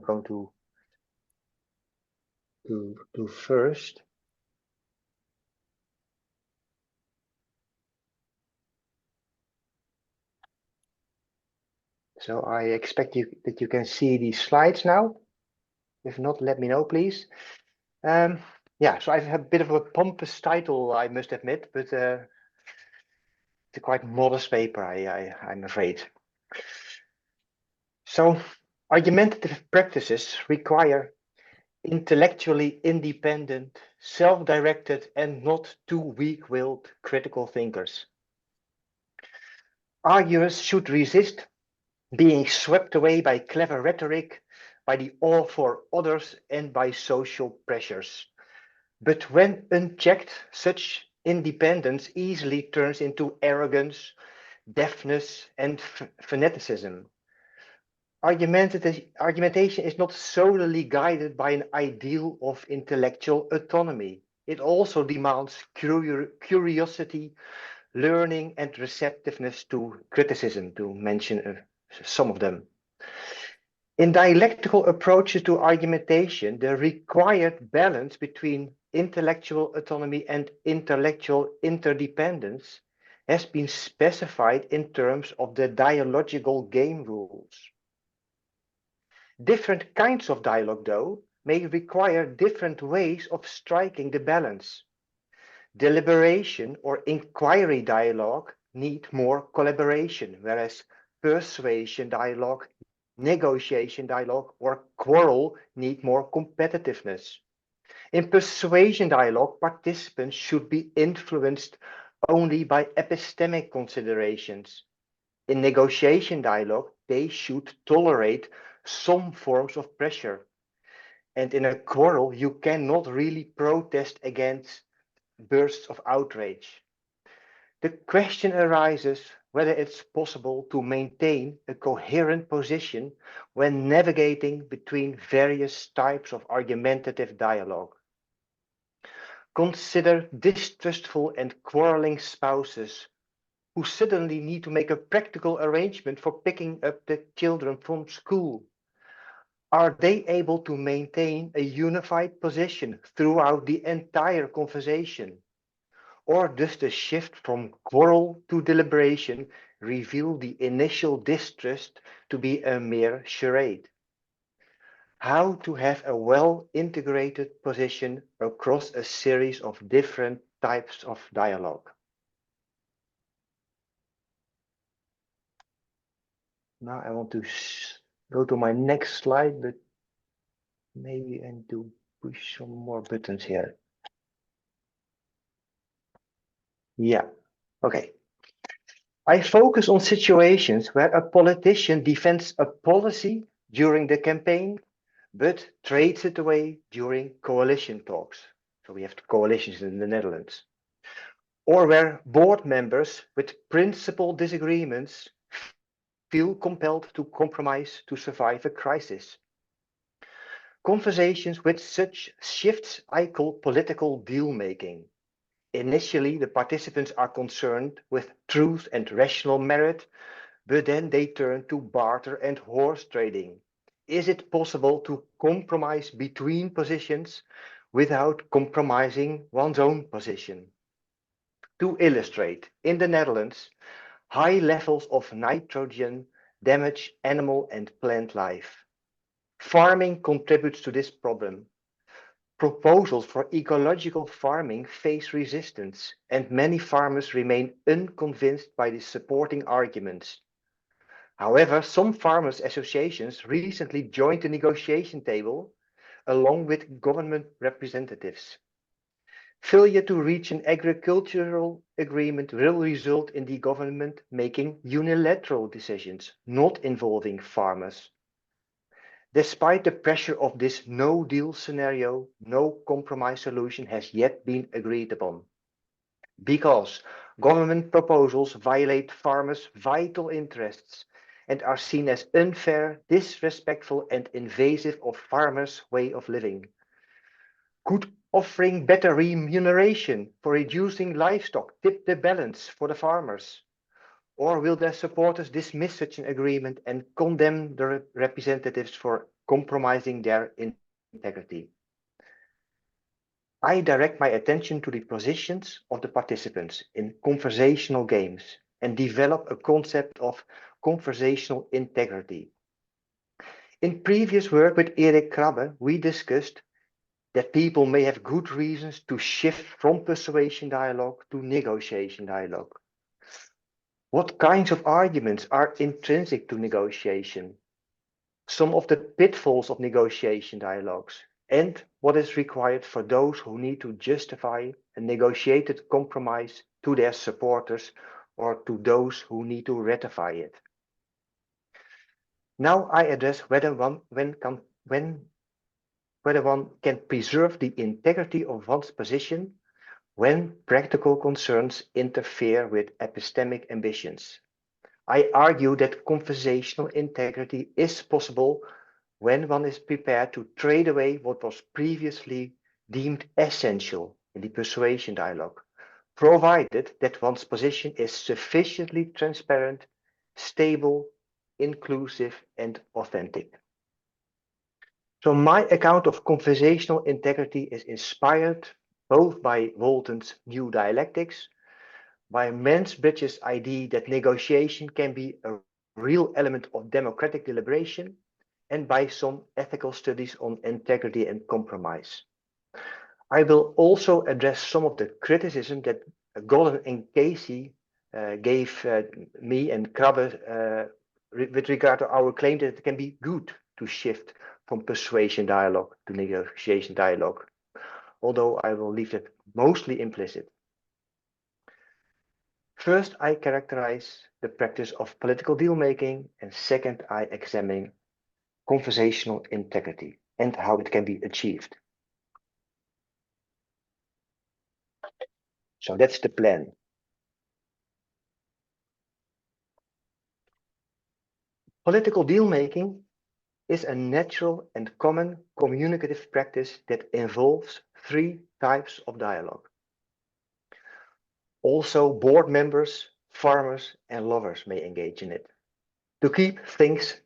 going to do first. So I expect that you can see these slides now. If not, let me know, please. Yeah, so I have a bit of a pompous title, I must admit, but it's a quite modest paper, I'm afraid. So, argumentative practices require intellectually independent, self-directed, and not too weak-willed critical thinkers. Arguers should resist being swept away by clever rhetoric, by the awe for others, and by social pressures. But when unchecked, such independence easily turns into arrogance, deafness, and fanaticism. Argumentation is not solely guided by an ideal of intellectual autonomy. It also demands curiosity, learning, and receptiveness to criticism, to mention some of them. In dialectical approaches to argumentation, the required balance between intellectual autonomy and intellectual interdependence has been specified in terms of the dialogical game rules. Different kinds of dialogue, though, may require different ways of striking the balance. Deliberation or inquiry dialogue need more collaboration, whereas persuasion dialogue, negotiation dialogue, or quarrel need more competitiveness. In persuasion dialogue, participants should be influenced only by epistemic considerations. In negotiation dialogue, they should tolerate some forms of pressure. And in a quarrel, you cannot really protest against bursts of outrage. The question arises whether it's possible to maintain a coherent position when navigating between various types of argumentative dialogue. Consider distrustful and quarreling spouses who suddenly need to make a practical arrangement for picking up the children from school. Are they able to maintain a unified position throughout the entire conversation? Or does the shift from quarrel to deliberation reveal the initial distrust to be a mere charade? How to have a well-integrated position across a series of different types of dialogue. Now I want to go to my next slide, but maybe I need to push some more buttons here. Yeah, okay. I focus on situations where a politician defends a policy during the campaign, but trades it away during coalition talks. So we have coalitions in the Netherlands. Or where board members with principal disagreements feel compelled to compromise to survive a crisis. Conversations with such shifts I call political deal-making. Initially, the participants are concerned with truth and rational merit, but then they turn to barter and horse trading. Is it possible to compromise between positions without compromising one's own position? To illustrate, in the Netherlands, high levels of nitrogen damage animal and plant life. Farming contributes to this problem. Proposals for ecological farming face resistance, and many farmers remain unconvinced by the supporting arguments. However, some farmers' associations recently joined the negotiation table along with government representatives. Failure to reach an agricultural agreement will result in the government making unilateral decisions, not involving farmers. Despite the pressure of this no-deal scenario, no compromise solution has yet been agreed upon. Because government proposals violate farmers' vital interests and are seen as unfair, disrespectful, and invasive of farmers' way of living. Could offering better remuneration for reducing livestock tip the balance for the farmers? Or will their supporters dismiss such an agreement and condemn the representatives for compromising their integrity. I direct my attention to the positions of the participants in conversational games and develop a concept of conversational integrity. In previous work with Erik Krabbe, we discussed that people may have good reasons to shift from persuasion dialogue to negotiation dialogue. What kinds of arguments are intrinsic to negotiation? Some of the pitfalls of negotiation dialogues, and what is required for those who need to justify a negotiated compromise to their supporters or to those who need to ratify it. Now I address whether one can preserve the integrity of one's position when practical concerns interfere with epistemic ambitions. I argue that conversational integrity is possible when one is prepared to trade away what was previously deemed essential in the persuasion dialogue, provided that one's position is sufficiently transparent, stable, inclusive, and authentic. So my account of conversational integrity is inspired both by Walton's New Dialectics, by Mansbridge's idea that negotiation can be a real element of democratic deliberation, and by some ethical studies on integrity and compromise. I will also address some of the criticism that Golden and Casey gave me and Krabbe with regard to our claim that it can be good to shift from persuasion dialogue to negotiation dialogue, although I will leave that mostly implicit. First, I characterize the practice of political deal-making, and second, I examine conversational integrity and how it can be achieved. So that's the plan. Political deal-making is a natural and common communicative practice that involves three types of dialogue. Also, board members, farmers, and lovers may engage in it. To keep things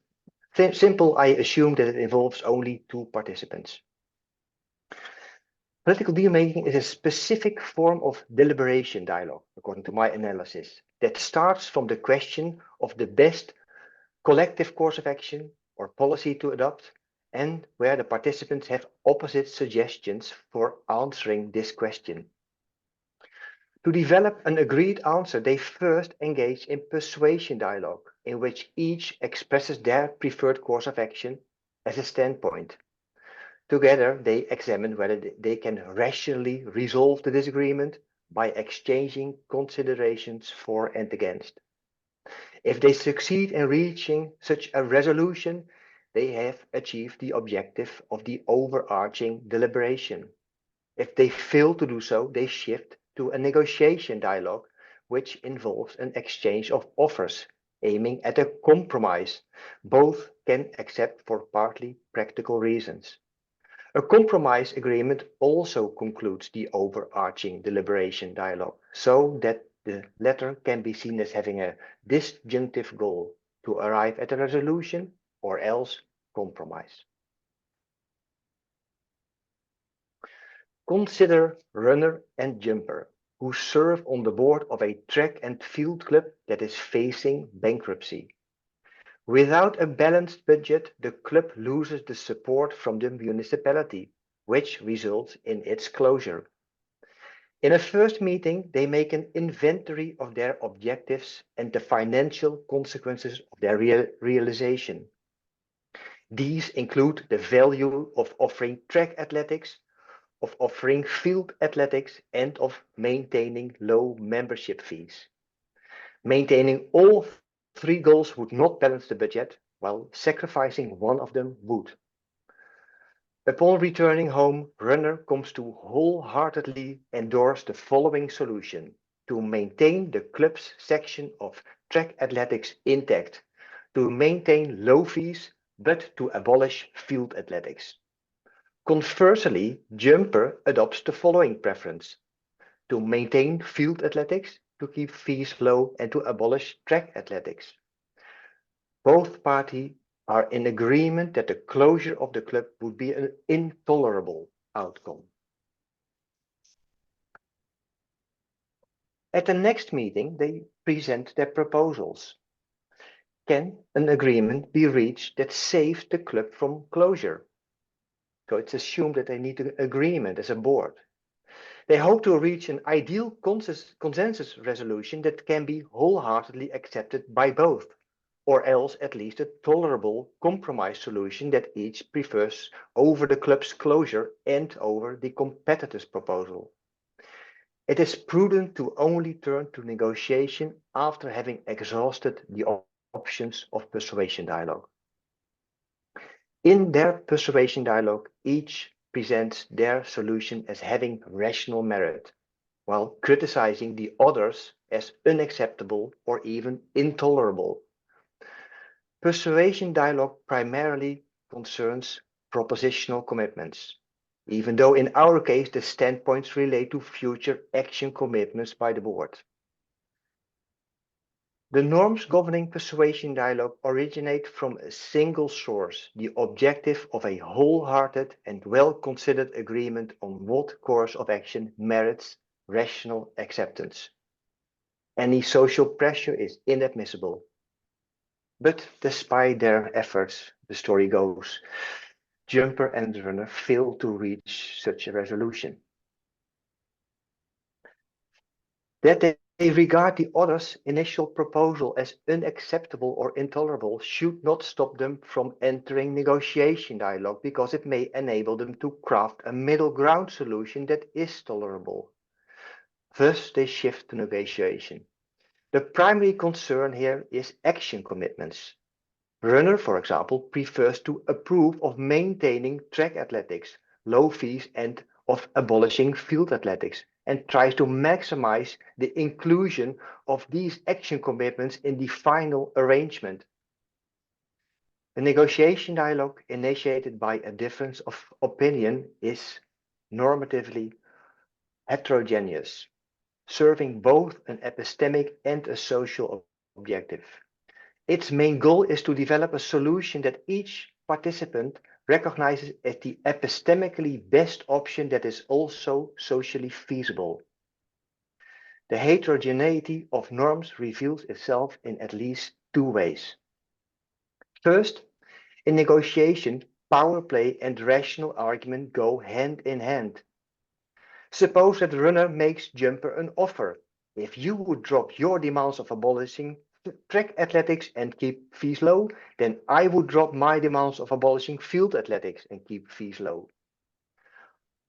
simple, I assume that it involves only two participants. Political deal-making is a specific form of deliberation dialogue, according to my analysis, that starts from the question of the best collective course of action or policy to adopt, and where the participants have opposite suggestions for answering this question. To develop an agreed answer, they first engage in persuasion dialogue, in which each expresses their preferred course of action as a standpoint. Together, they examine whether they can rationally resolve the disagreement by exchanging considerations for and against. If they succeed in reaching such a resolution, they have achieved the objective of the overarching deliberation. If they fail to do so, they shift to a negotiation dialogue, which involves an exchange of offers, aiming at a compromise both can accept for partly practical reasons. A compromise agreement also concludes the overarching deliberation dialogue, so that the latter can be seen as having a disjunctive goal to arrive at a resolution or else compromise. Consider runner and jumper, who serve on the board of a track and field club that is facing bankruptcy. Without a balanced budget, the club loses the support from the municipality, which results in its closure. In a first meeting, they make an inventory of their objectives and the financial consequences of their realization. These include the value of offering track athletics, of offering field athletics, and of maintaining low membership fees. Maintaining all three goals would not balance the budget, while sacrificing one of them would. Upon returning home, Runner comes to wholeheartedly endorse the following solution: to maintain the club's section of track athletics intact, to maintain low fees, but to abolish field athletics. Conversely, Jumper adopts the following preference: to maintain field athletics, to keep fees low, and to abolish track athletics. Both parties are in agreement that the closure of the club would be an intolerable outcome. At the next meeting, they present their proposals. Can an agreement be reached that saves the club from closure? So it's assumed that they need an agreement as a board. They hope to reach an ideal consensus resolution that can be wholeheartedly accepted by both, or else at least a tolerable compromise solution that each prefers over the club's closure and over the competitor's proposal. It is prudent to only turn to negotiation after having exhausted the options of persuasion dialogue. In their persuasion dialogue, each presents their solution as having rational merit, while criticizing the others as unacceptable or even intolerable. Persuasion dialogue primarily concerns propositional commitments, even though in our case the standpoints relate to future action commitments by the board. The norms governing persuasion dialogue originate from a single source, the objective of a wholehearted and well-considered agreement on what course of action merits rational acceptance. Any social pressure is inadmissible. But despite their efforts, the story goes, Jumper and Runner fail to reach such a resolution. That they regard the other's initial proposal as unacceptable or intolerable should not stop them from entering negotiation dialogue, because it may enable them to craft a middle ground solution that is tolerable. Thus, they shift to negotiation. The primary concern here is action commitments. Runner, for example, prefers to approve of maintaining track athletics, low fees, and of abolishing field athletics, and tries to maximize the inclusion of these action commitments in the final arrangement. The negotiation dialogue initiated by a difference of opinion is normatively heterogeneous, serving both an epistemic and a social objective. Its main goal is to develop a solution that each participant recognizes as the epistemically best option that is also socially feasible. The heterogeneity of norms reveals itself in at least two ways. First, in negotiation, power play and rational argument go hand in hand. Suppose that Runner makes Jumper an offer. If you would drop your demands of abolishing track athletics and keep fees low, then I would drop my demands of abolishing field athletics and keep fees low.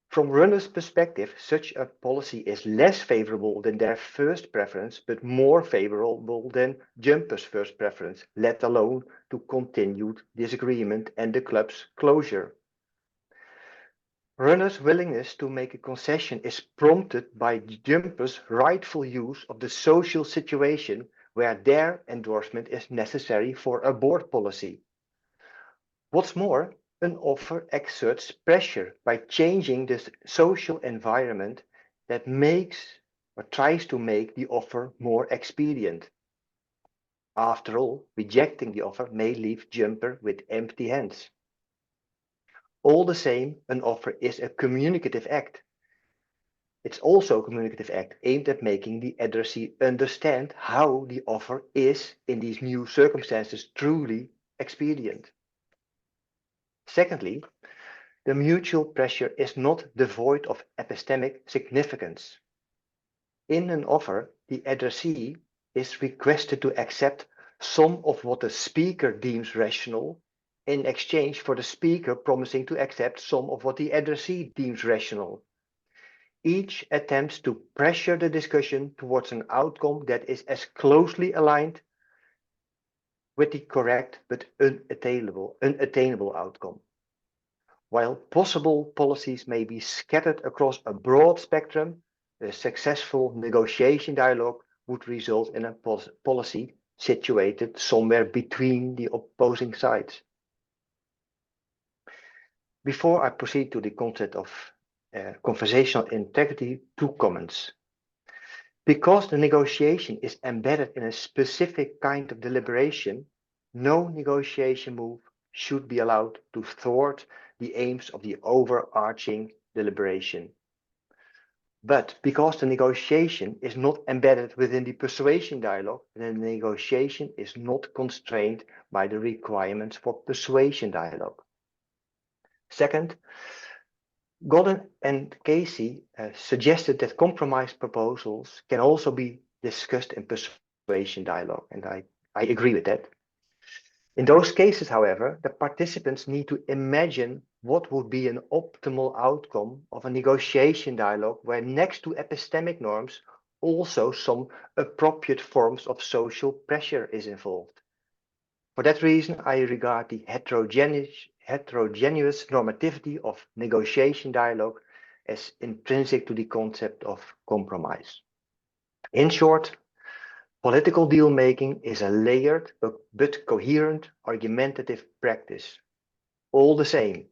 From Runner's perspective, such a policy is less favorable than their first preference, but more favorable than Jumper's first preference, let alone to continued disagreement and the club's closure. Runner's willingness to make a concession is prompted by Jumper's rightful use of the social situation where their endorsement is necessary for a board policy. What's more, an offer exerts pressure by changing the social environment that makes or tries to make the offer more expedient. After all, rejecting the offer may leave Jumper with empty hands. All the same, an offer is a communicative act. It's also a communicative act aimed at making the addressee understand how the offer is, in these new circumstances, truly expedient. Secondly, the mutual pressure is not devoid of epistemic significance. In an offer, the addressee is requested to accept some of what the speaker deems rational, in exchange for the speaker promising to accept some of what the addressee deems rational. Each attempts to pressure the discussion towards an outcome that is as closely aligned with the correct but unattainable outcome. While possible policies may be scattered across a broad spectrum, a successful negotiation dialogue would result in a policy situated somewhere between the opposing sides. Before I proceed to the concept of conversational integrity, two comments. Because the negotiation is embedded in a specific kind of deliberation, no negotiation move should be allowed to thwart the aims of the overarching deliberation. But because the negotiation is not embedded within the persuasion dialogue, the negotiation is not constrained by the requirements for persuasion dialogue. Second, Golden and Casey suggested that compromise proposals can also be discussed in persuasion dialogue, and I agree with that. In those cases, however, the participants need to imagine what would be an optimal outcome of a negotiation dialogue where next to epistemic norms, also some appropriate forms of social pressure is involved. For that reason, I regard the heterogeneous normativity of negotiation dialogue as intrinsic to the concept of compromise. In short, political deal-making is a layered but coherent argumentative practice. All the same,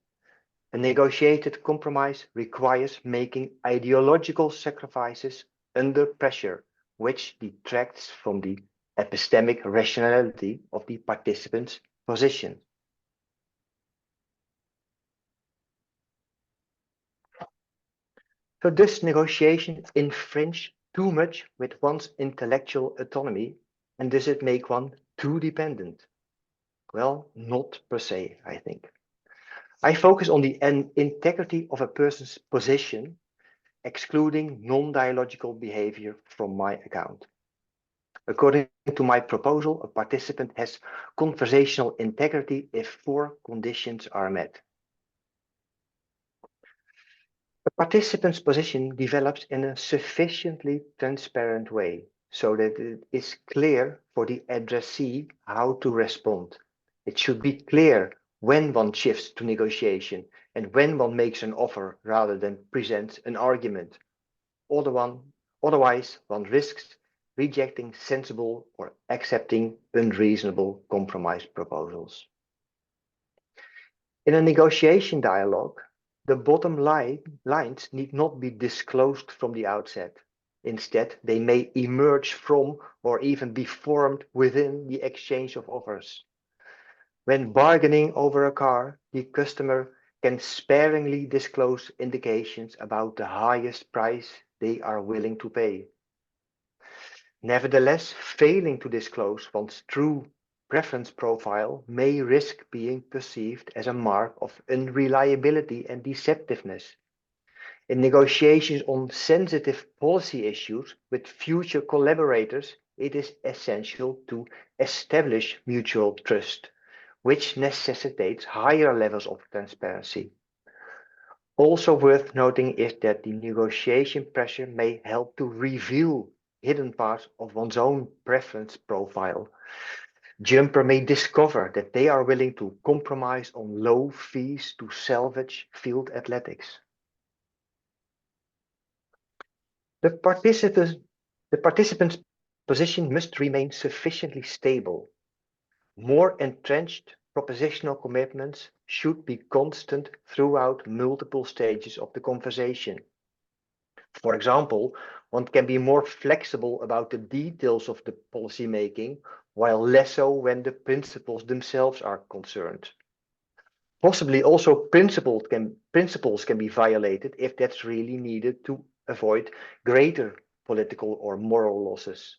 a negotiated compromise requires making ideological sacrifices under pressure, which detracts from the epistemic rationality of the participant's position. So does negotiation infringe too much with one's intellectual autonomy, and does it make one too dependent? Well, not per se, I think. I focus on the integrity of a person's position, excluding non-dialogical behavior from my account. According to my proposal, a participant has conversational integrity if four conditions are met. A participant's position develops in a sufficiently transparent way so that it is clear for the addressee how to respond. It should be clear when one shifts to negotiation and when one makes an offer rather than presents an argument. Otherwise, one risks rejecting sensible or accepting unreasonable compromise proposals. In a negotiation dialogue, the bottom lines need not be disclosed from the outset. Instead, they may emerge from or even be formed within the exchange of offers. When bargaining over a car, the customer can sparingly disclose indications about the highest price they are willing to pay. Nevertheless, failing to disclose one's true preference profile may risk being perceived as a mark of unreliability and deceptiveness. In negotiations on sensitive policy issues with future collaborators, it is essential to establish mutual trust, which necessitates higher levels of transparency. Also worth noting is that the negotiation pressure may help to reveal hidden parts of one's own preference profile. Jumper may discover that they are willing to compromise on low fees to salvage field athletics. The participant's position must remain sufficiently stable. More entrenched propositional commitments should be constant throughout multiple stages of the conversation. For example, one can be more flexible about the details of the policy making, while less so when the principles themselves are concerned. Possibly also principles can be violated if that's really needed to avoid greater political or moral losses.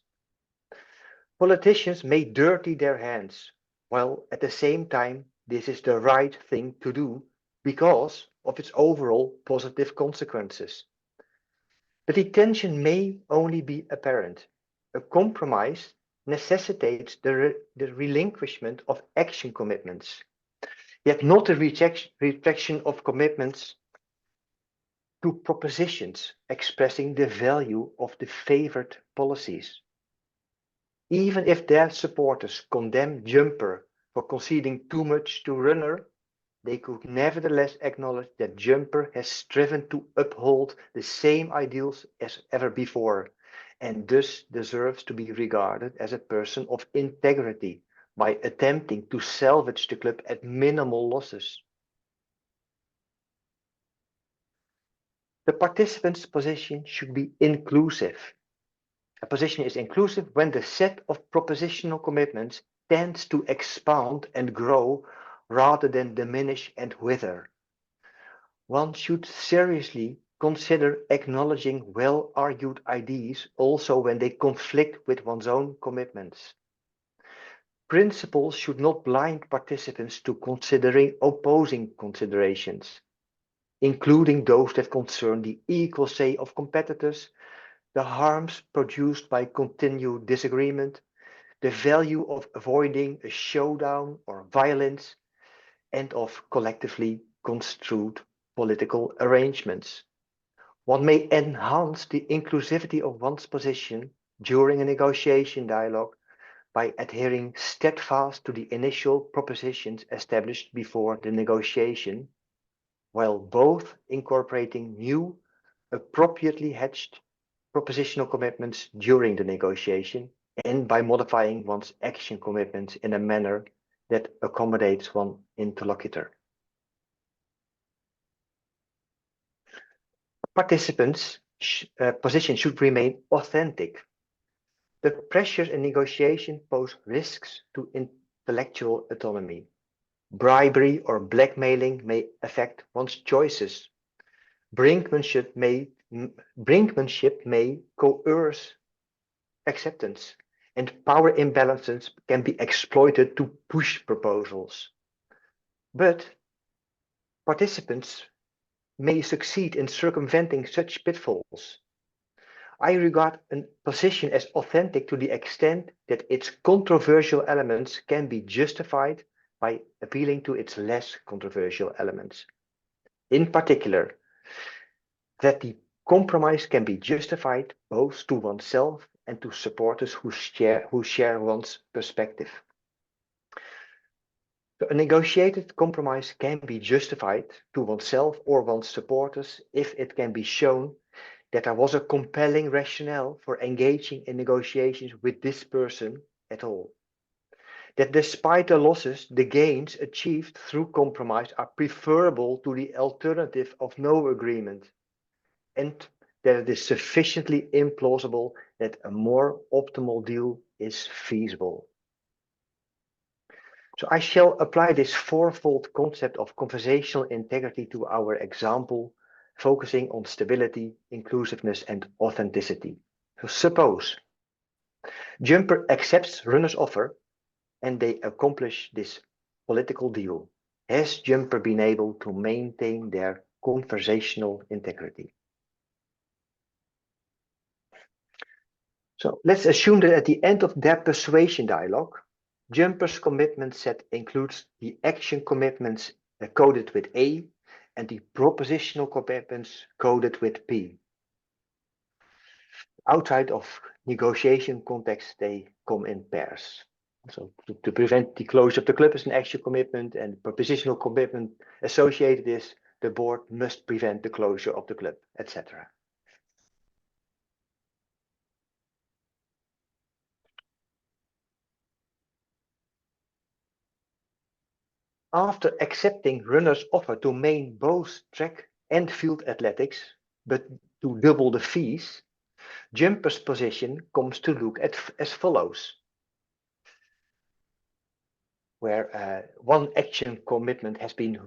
Politicians may dirty their hands, while at the same time this is the right thing to do because of its overall positive consequences. The detention may only be apparent. A compromise necessitates the relinquishment of action commitments, yet not a rejection of commitments to propositions expressing the value of the favored policies. Even if their supporters condemn Jumper for conceding too much to Runner, they could nevertheless acknowledge that Jumper has striven to uphold the same ideals as ever before, and thus deserves to be regarded as a person of integrity by attempting to salvage the club at minimal losses. The participant's position should be inclusive. A position is inclusive when the set of propositional commitments tends to expand and grow rather than diminish and wither. One should seriously consider acknowledging well-argued ideas also when they conflict with one's own commitments. Principles should not blind participants to considering opposing considerations, including those that concern the equal say of competitors, the harms produced by continued disagreement, the value of avoiding a showdown or violence, and of collectively construed political arrangements. One may enhance the inclusivity of one's position during a negotiation dialogue by adhering steadfast to the initial propositions established before the negotiation, while both incorporating new, appropriately hedged propositional commitments during the negotiation and by modifying one's action commitments in a manner that accommodates one interlocutor. Participants' position should remain authentic. The pressures in negotiation pose risks to intellectual autonomy. Bribery or blackmailing may affect one's choices. Brinkmanship may coerce acceptance, and power imbalances can be exploited to push proposals. But participants may succeed in circumventing such pitfalls. I regard a position as authentic to the extent that its controversial elements can be justified by appealing to its less controversial elements. In particular, that the compromise can be justified both to oneself and to supporters who share one's perspective. So a negotiated compromise can be justified to oneself or one's supporters if it can be shown that there was a compelling rationale for engaging in negotiations with this person at all. That despite the losses, the gains achieved through compromise are preferable to the alternative of no agreement, and that it is sufficiently implausible that a more optimal deal is feasible. So I shall apply this fourfold concept of conversational integrity to our example, focusing on stability, inclusiveness, and authenticity. So suppose Jumper accepts runner's offer and they accomplish this political deal. Has Jumper been able to maintain their conversational integrity? So let's assume that at the end of their persuasion dialogue, Jumper's commitment set includes the action commitments coded with A and the propositional commitments coded with P. Outside of negotiation context, they come in pairs. So to prevent the closure of the club is an action commitment, and the propositional commitment associated is the board must prevent the closure of the club, etc. After accepting runner's offer to main both track and field athletics, but to double the fees, Jumper's position comes to look as follows, where one action commitment has been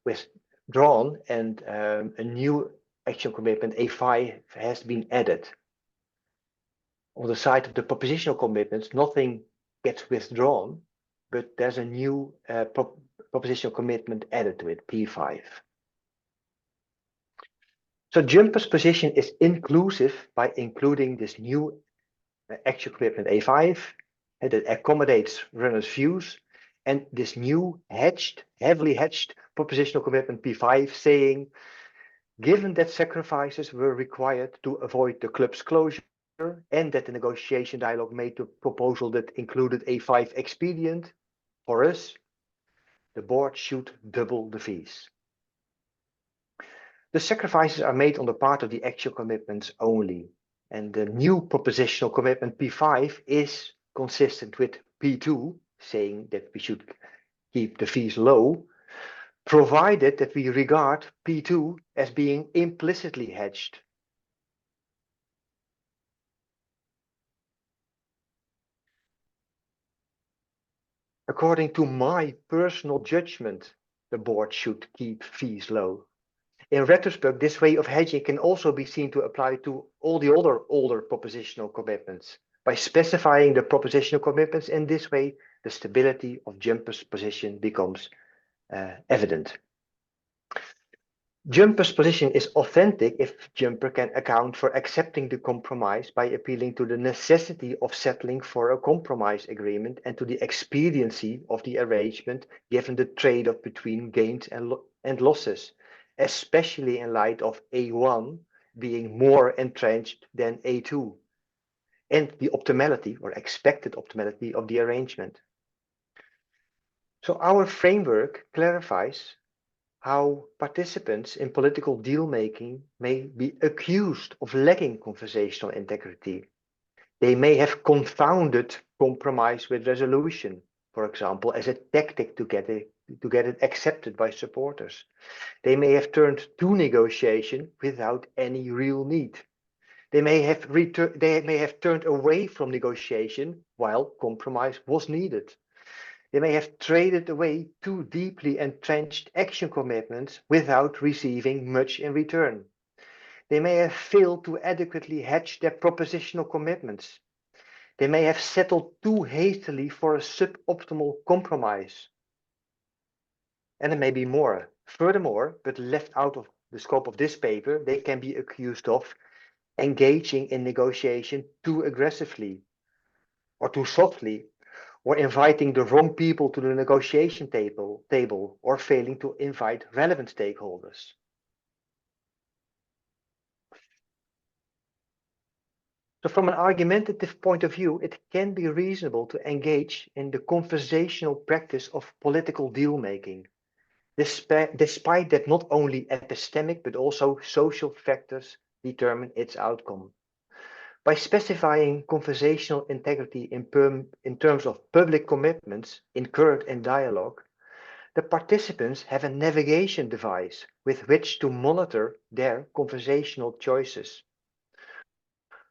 withdrawn and a new action commitment, A5, has been added. On the side of the propositional commitments, nothing gets withdrawn, but there's a new propositional commitment added to it, P5. So Jumper's position is inclusive by including this new action commitment A5 that accommodates runners' views, and this new heavily hedged propositional commitment P5 saying, given that sacrifices were required to avoid the club's closure and that the negotiation dialogue made the proposal that included A5 expedient, for us, the board should double the fees. The sacrifices are made on the part of the actual commitments only, and the new propositional commitment P5 is consistent with P2, saying that we should keep the fees low, provided that we regard P2 as being implicitly hedged. According to my personal judgment, the board should keep fees low. In retrospect, this way of hedging can also be seen to apply to all the other older propositional commitments. By specifying the propositional commitments in this way, the stability of Jumper's position becomes evident. Jumper's position is authentic if Jumper can account for accepting the compromise by appealing to the necessity of settling for a compromise agreement and to the expediency of the arrangement given the trade-off between gains and losses, especially in light of A1 being more entrenched than A2, and the optimality or expected optimality of the arrangement. So our framework clarifies how participants in political deal-making may be accused of lacking conversational integrity. They may have confounded compromise with resolution, for example, as a tactic to get it accepted by supporters. They may have turned to negotiation without any real need. They may have turned away from negotiation while compromise was needed. They may have traded away too deeply entrenched action commitments without receiving much in return. They may have failed to adequately hedge their propositional commitments. They may have settled too hastily for a suboptimal compromise. And there may be more. Furthermore, but left out of the scope of this paper, they can be accused of engaging in negotiation too aggressively or too softly, or inviting the wrong people to the negotiation table, or failing to invite relevant stakeholders. So from an argumentative point of view, it can be reasonable to engage in the conversational practice of political deal-making, despite that not only epistemic but also social factors determine its outcome. By specifying conversational integrity in terms of public commitments incurred in dialogue, the participants have a navigation device with which to monitor their conversational choices.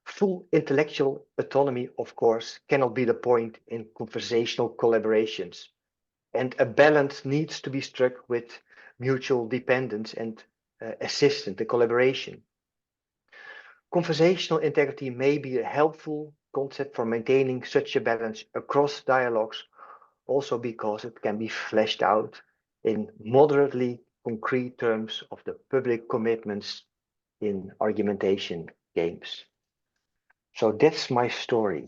Full intellectual autonomy, of course, cannot be the point in conversational collaborations, and a balance needs to be struck with mutual dependence and assistance and collaboration. Conversational integrity may be a helpful concept for maintaining such a balance across dialogues, also because it can be fleshed out in moderately concrete terms of the public commitments in argumentation games. So that's my story.